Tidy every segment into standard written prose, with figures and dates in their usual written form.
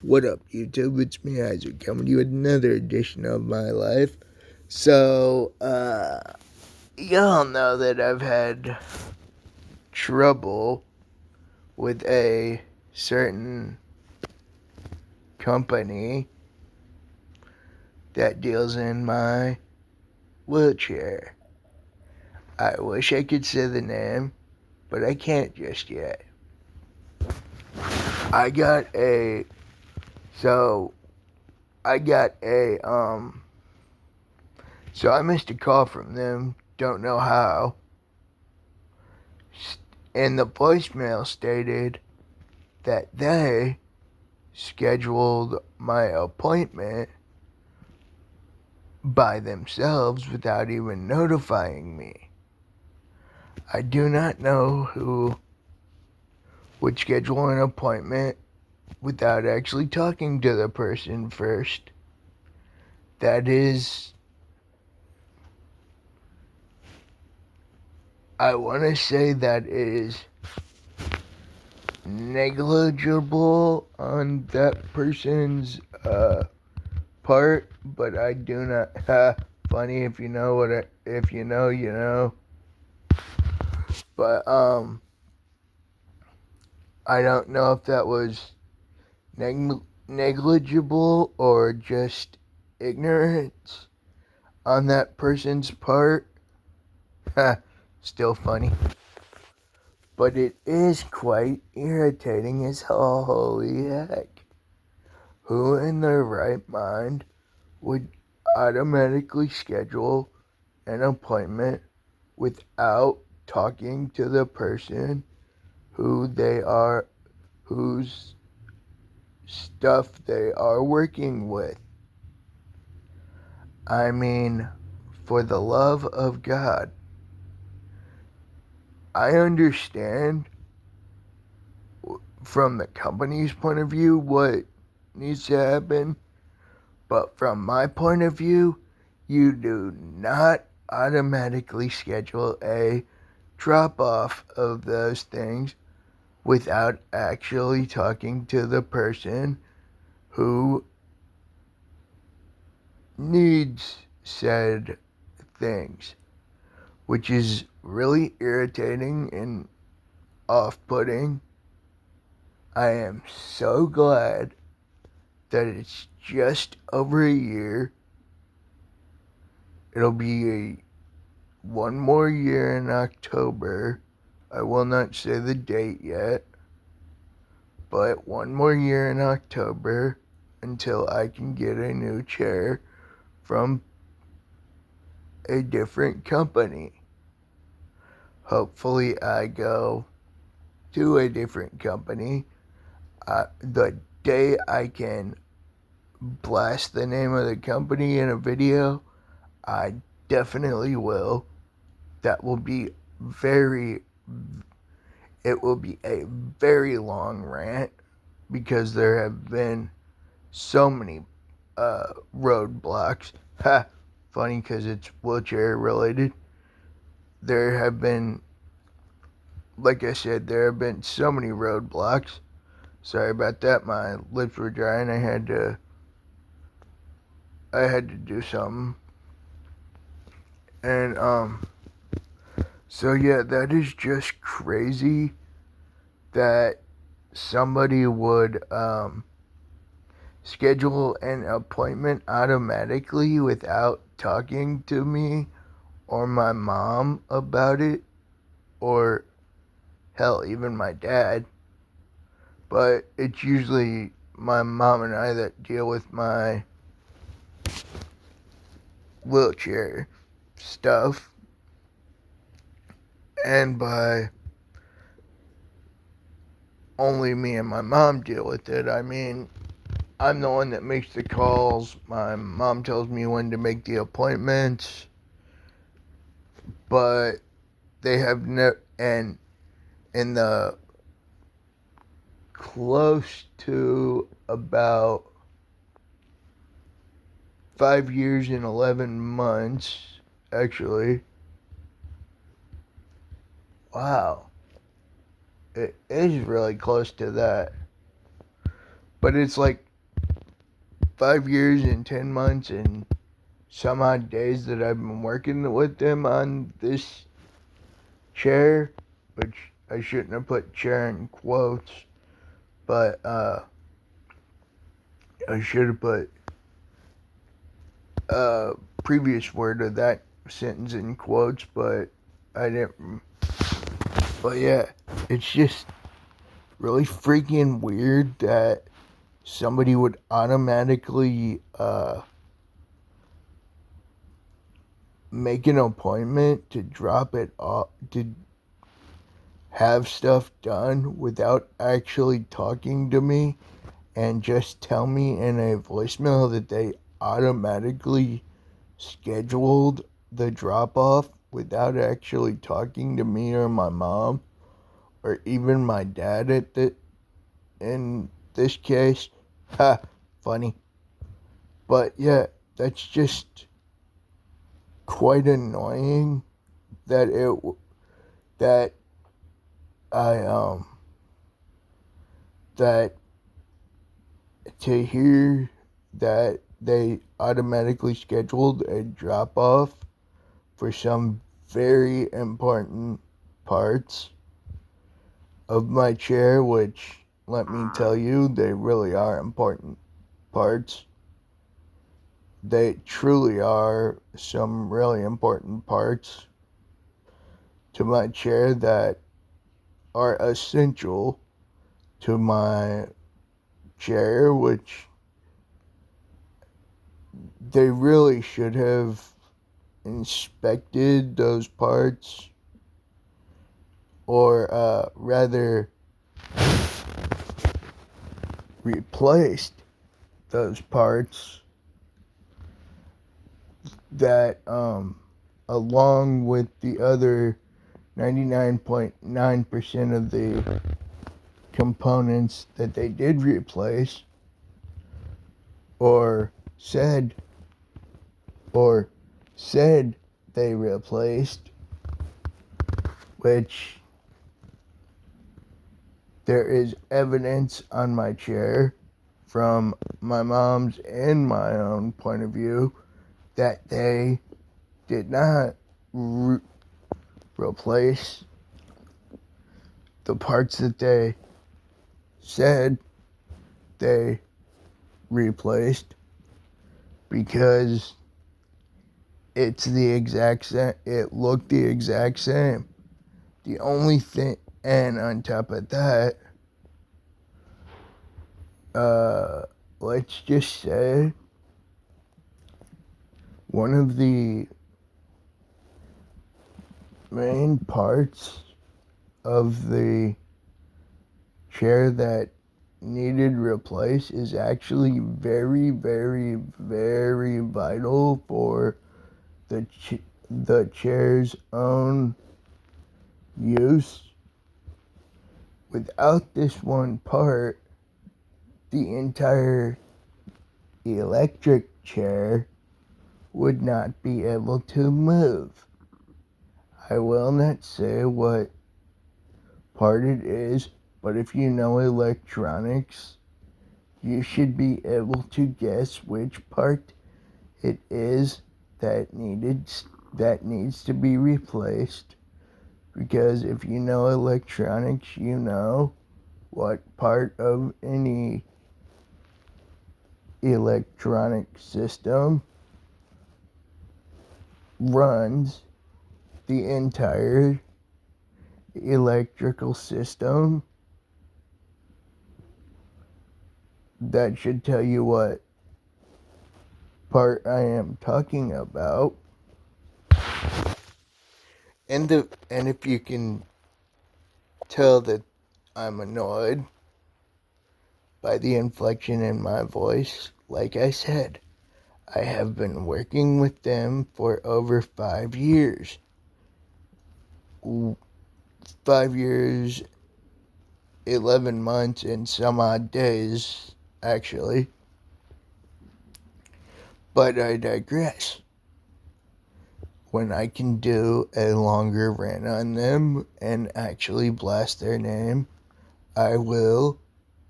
What up, YouTube? It's me, Isaac, coming to you with another edition of my life. So, y'all know that I've had trouble with a certain company that deals in my wheelchair. I wish I could say the name, but I can't just yet. I got a, so I missed a call from them, don't know how, and the voicemail stated that they scheduled my appointment by themselves without even notifying me. I do not know who would schedule an appointment without actually talking to the person first. That is, I want to say that is negligible on that person's part, but I do not. Funny, if you know if you know, you know. But I don't know if that was negligible or just ignorance on that person's part. Still funny. But it is quite irritating as hell. Holy heck. Who in their right mind would automatically schedule an appointment without talking to the person whose stuff they are working with? I mean, for the love of God. I understand from the company's point of view what needs to happen, but from my point of view, you do not automatically schedule a drop off of those things without actually talking to the person who needs said things, which is really irritating and off-putting. I am so glad that it's just over a year. It'll be one more year in October. I will not say the date yet, but one more year in October until I can get a new chair from a different company. Hopefully I go to a different company. The day I can blast the name of the company in a video, I definitely will. That will be it will be a very long rant because there have been so many roadblocks. Funny because it's wheelchair related. There have been, like I said, there have been so many roadblocks. Sorry about that. My lips were dry and I had to do something. And so yeah, that is just crazy that somebody would schedule an appointment automatically without talking to me or my mom about it, or hell, even my dad. But it's usually my mom and I that deal with my wheelchair stuff. And by only me and my mom deal with it, I mean, I'm the one that makes the calls. My mom tells me when to make the appointments. But they have no, and in the close to about 5 years and 11 months, actually. Wow. It is really close to that. But it's like 5 years and 10 months and some odd days that I've been working with them on this chair, which I shouldn't have put chair in quotes, but I should have put previous word of that sentence in quotes, but I didn't. But yeah, it's just really freaking weird that somebody would automatically make an appointment to drop it off, to have stuff done without actually talking to me and just tell me in a voicemail that they automatically scheduled the drop off without actually talking to me or my mom or even my dad in this case. Ha, funny. But yeah, that's just quite annoying that that I that to hear that they automatically scheduled a drop off for some very important parts of my chair, which, let me tell you, they really are important parts. They truly are some really important parts to my chair that are essential to my chair, which they really should have inspected those parts, or rather replaced those parts that along with the other 99.9% of the components that they did replace or said they replaced, which there is evidence on my chair from my mom's and my own point of view that they did not replace the parts that they said they replaced, because it's the exact same. It looked the exact same. The only thing, and on top of that, let's just say one of the main parts of the chair that needed replaced is actually very, very, very vital for the chair's own use. Without this one part, the entire electric chair would not be able to move. I will not say what part it is, but if you know electronics, you should be able to guess which part it is that needs to be replaced. Because if you know electronics, you know what part of any electronic system runs the entire electrical system. That should tell you what part I am talking about. And if you can tell that I'm annoyed by the inflection in my voice, like I said, I have been working with them for over 5 years. 5 years, 11 months, and some odd days, actually. But I digress. When I can do a longer rant on them and actually blast their name, I will.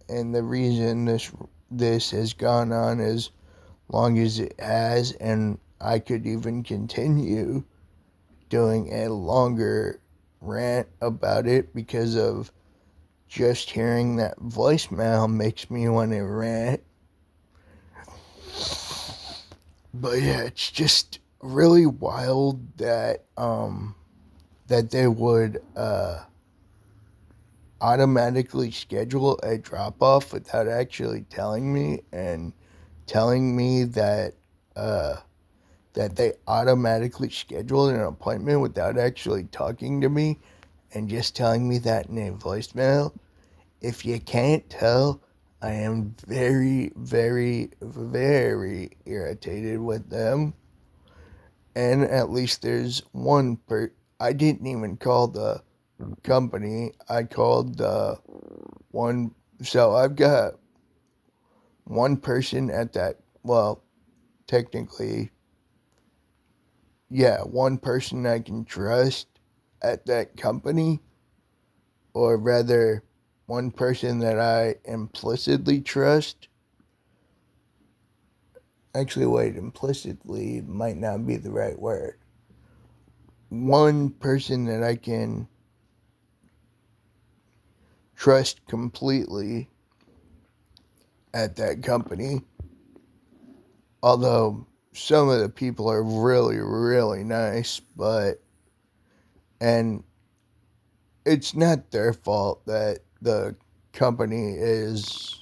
And the reason this has gone on is long as it has, and I could even continue doing a longer rant about it because of just hearing that voicemail makes me want to rant. But yeah, it's just really wild that that they would automatically schedule a drop off without actually telling me, and telling me that that they automatically scheduled an appointment without actually talking to me and just telling me that in a voicemail. If you can't tell, I am very, very, very irritated with them. And at least there's I didn't even call the company. I called the one. So I've got one person at that. Well, technically, yeah, one person I can trust at that company, or rather, one person that I implicitly trust. Actually, wait, implicitly might not be the right word. One person that I can trust completely at that company. Although some of the people are really, really nice, and it's not their fault that the company is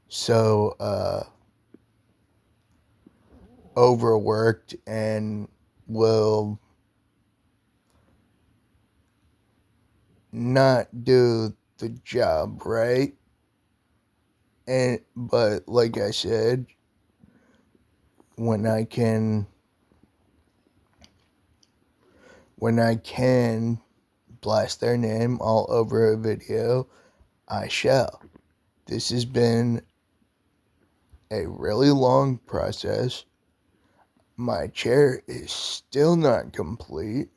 so overworked and will not do the job right. But like I said, when I can blast their name all over a video, I shall. This has been a really long process. My chair is still not complete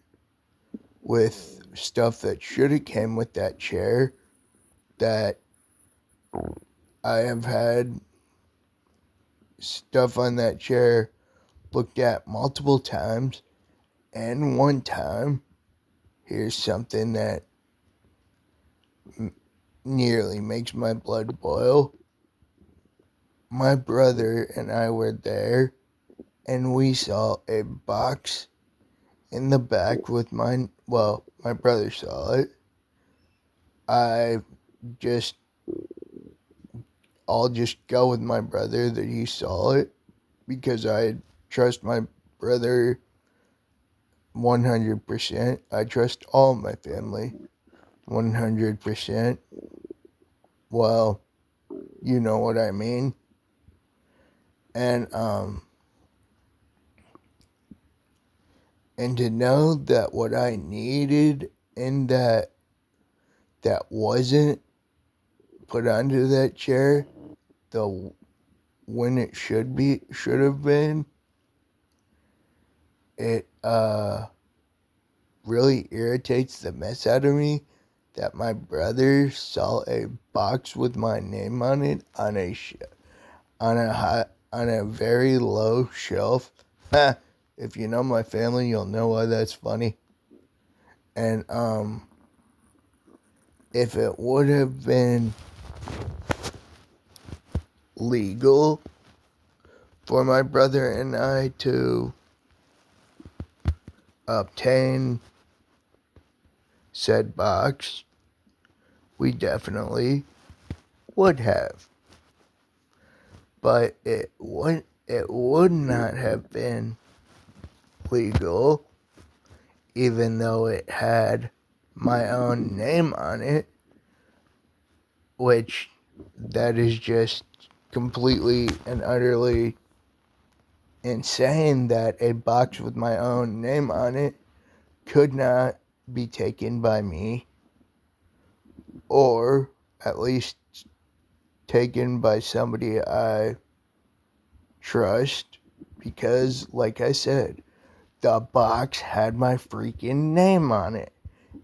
with stuff that should have came with that chair, that I have had stuff on that chair looked at multiple times. And one time, here's something that nearly makes my blood boil. My brother and I were there, and we saw a box in the back with mine. Well, my brother saw it. I just, I'll just go with my brother that he saw it, because I trust my brother 100%. I trust all my family 100%. Well, you know what I mean. And and to know that what I needed and that wasn't put onto that chair, the when it should have been, it really irritates the mess out of me that my brother saw a box with my name on it on a very low shelf. If you know my family, you'll know why that's funny. And if it would have been legal for my brother and I to obtain said box, we definitely would have. But it would not have been legal, even though it had my own name on it, which that is just completely and utterly insane, that a box with my own name on it could not be taken by me, or at least taken by somebody I trust, because, like I said, the box had my freaking name on it,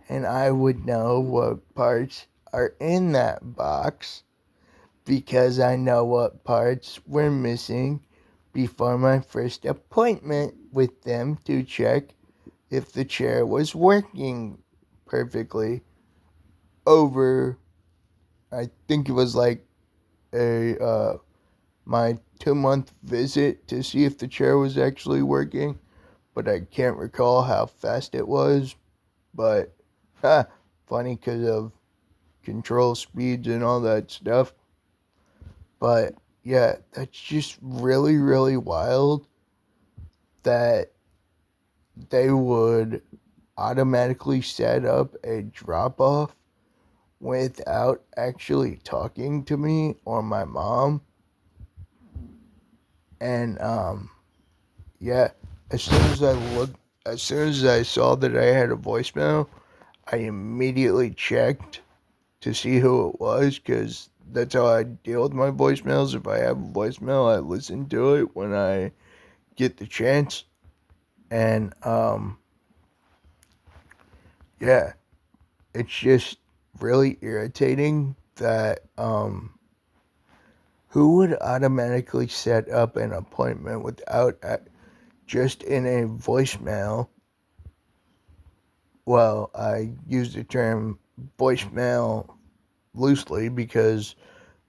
and I would know what parts are in that box, because I know what parts were missing before my first appointment with them to check if the chair was working perfectly over, I think it was like my 2-month visit to see if the chair was actually working, but I can't recall how fast it was. But funny because of control speeds and all that stuff. But yeah, that's just really, really wild that they would automatically set up a drop off without actually talking to me or my mom. And yeah, as soon as I saw that I had a voicemail, I immediately checked to see who it was, because that's how I deal with my voicemails. If I have a voicemail, I listen to it when I get the chance. And yeah, it's just really irritating that who would automatically set up an appointment without just in a voicemail. Well, I use the term voicemail loosely because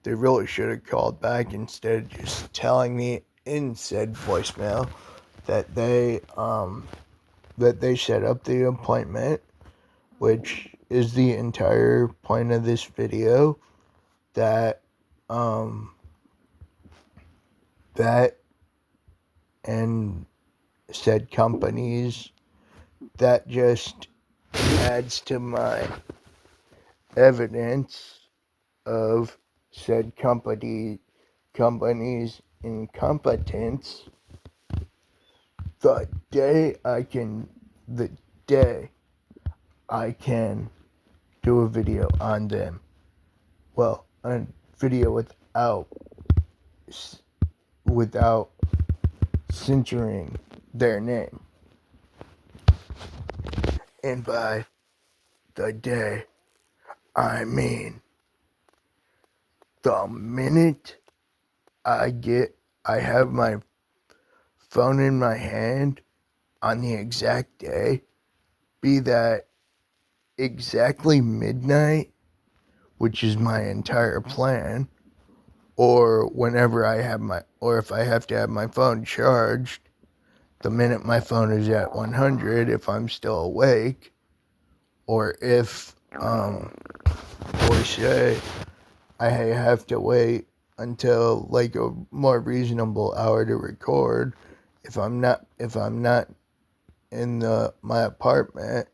they really should have called back instead of just telling me in said voicemail that they set up the appointment, which is the entire point of this video. That that and said companies, that just adds to my evidence of said company's incompetence. The day I can do a video on them, well, a video without censoring their name, and by the day I mean the minute I have my phone in my hand on the exact day, be that exactly midnight, which is my entire plan, or if I have to have my phone charged the minute my phone is at 100 if I'm still awake, or if, or say I have to wait until like a more reasonable hour to record if I'm not in my apartment,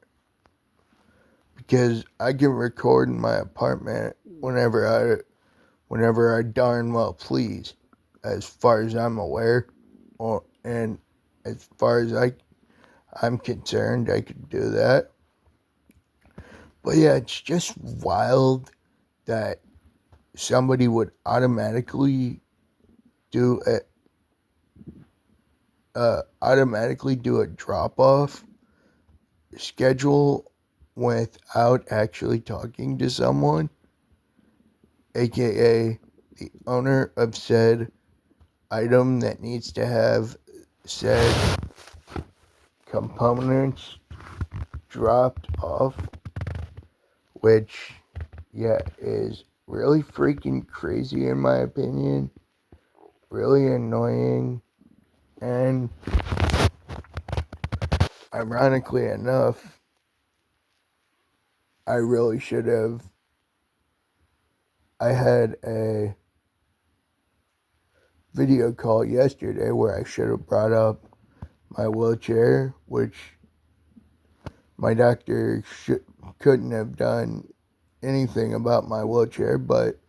because I can record in my apartment whenever I darn well please, as far as I'm aware, and as far as I'm concerned, I could do that. But yeah, it's just wild that somebody would automatically do a drop off schedule without actually talking to someone, aka the owner of said item that needs to have said components dropped off, which, yeah, is really freaking crazy in my opinion, really annoying, and ironically enough, I really should have. I had a video call yesterday where I should have brought up my wheelchair, which my doctor couldn't have done anything about my wheelchair, but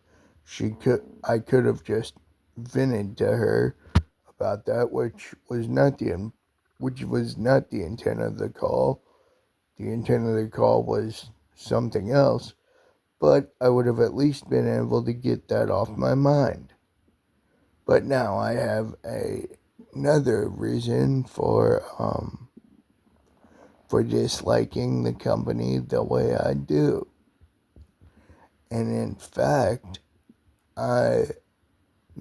I could have just vented to her about that, which was not the intent of the call. The intent of the call was something else, but I would have at least been able to get that off my mind. But now I have another reason for disliking the company the way I do. And in fact, I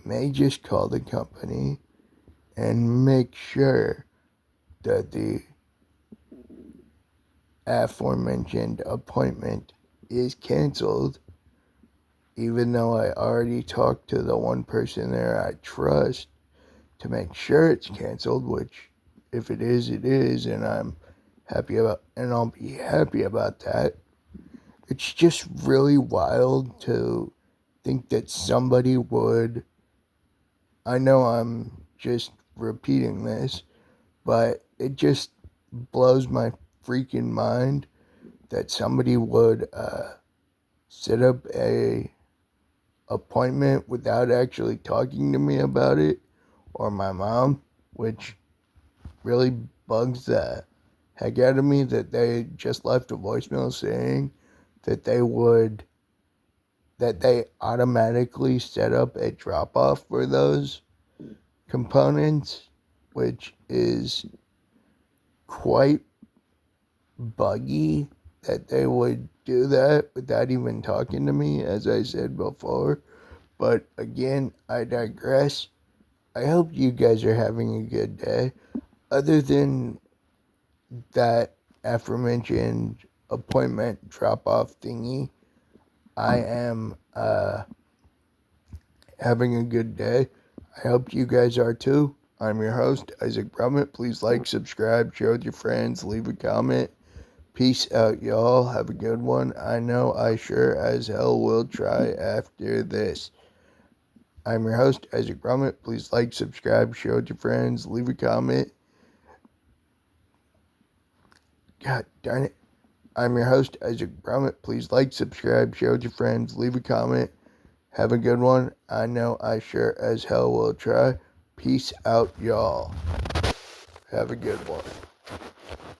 may just call the company and make sure that the aforementioned appointment is canceled, even though I already talked to the one person there I trust to make sure it's canceled, which if it is, and I'll be happy about that. It's just really wild to think that somebody would, I know I'm just repeating this, but it just blows my freaking mind that somebody would set up a appointment without actually talking to me about it, or my mom, which really bugs the heck out of me that they just left a voicemail saying that they automatically set up a drop off for those components, which is quite buggy that they would do that without even talking to me, as I said before. But again, I digress. I hope you guys are having a good day. Other than that aforementioned appointment drop off thingy, I am having a good day. I hope you guys are too. I'm your host, Isaac Brummett. Please like, subscribe, share with your friends, leave a comment. Peace out, y'all. Have a good one. I know I sure as hell will try after this. I'm your host, Isaac Brummett. Please like, subscribe, share with your friends, leave a comment. God darn it. I'm your host, Isaac Brummett. Please like, subscribe, share with your friends, leave a comment. Have a good one. I know I sure as hell will try. Peace out, y'all. Have a good one.